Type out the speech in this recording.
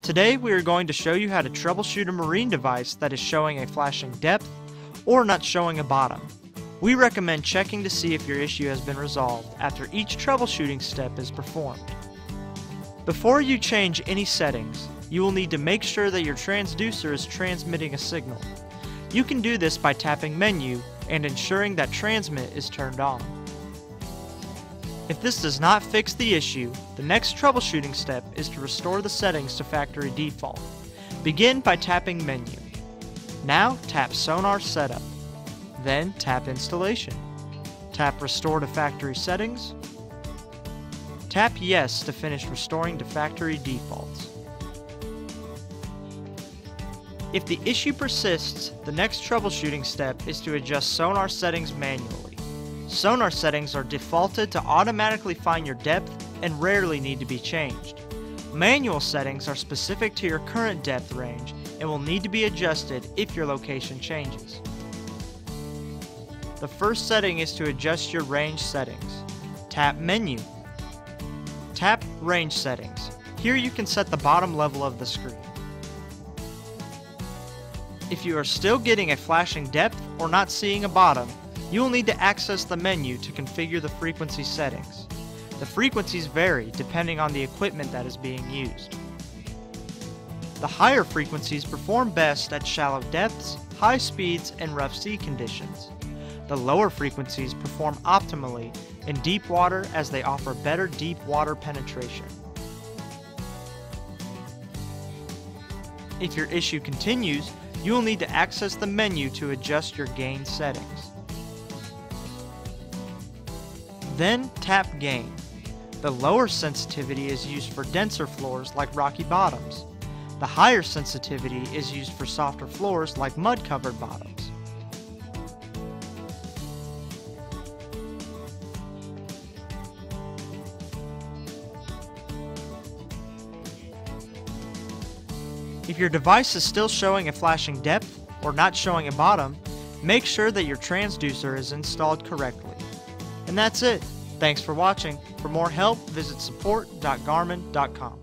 Today we are going to show you how to troubleshoot a marine device that is showing a flashing depth or not showing a bottom. We recommend checking to see if your issue has been resolved after each troubleshooting step is performed. Before you change any settings, you will need to make sure that your transducer is transmitting a signal. You can do this by tapping Menu and ensuring that Transmit is turned on. If this does not fix the issue, the next troubleshooting step is to restore the settings to factory default. Begin by tapping Menu. Now tap Sonar Setup. Then tap Installation. Tap Restore to Factory Settings. Tap Yes to finish restoring to factory defaults. If the issue persists, the next troubleshooting step is to adjust Sonar settings manually. Sonar settings are defaulted to automatically find your depth and rarely need to be changed. Manual settings are specific to your current depth range and will need to be adjusted if your location changes. The first setting is to adjust your range settings. Tap Menu. Tap Range Settings. Here you can set the bottom level of the screen. If you are still getting a flashing depth or not seeing a bottom, you will need to access the menu to configure the frequency settings. The frequencies vary depending on the equipment that is being used. The higher frequencies perform best at shallow depths, high speeds, and rough sea conditions. The lower frequencies perform optimally in deep water as they offer better deep water penetration. If your issue continues, you will need to access the menu to adjust your gain settings. Then tap Gain. The lower sensitivity is used for denser floors like rocky bottoms. The higher sensitivity is used for softer floors like mud-covered bottoms. If your device is still showing a flashing depth or not showing a bottom, make sure that your transducer is installed correctly. And that's it. Thanks for watching. For more help, visit support.garmin.com.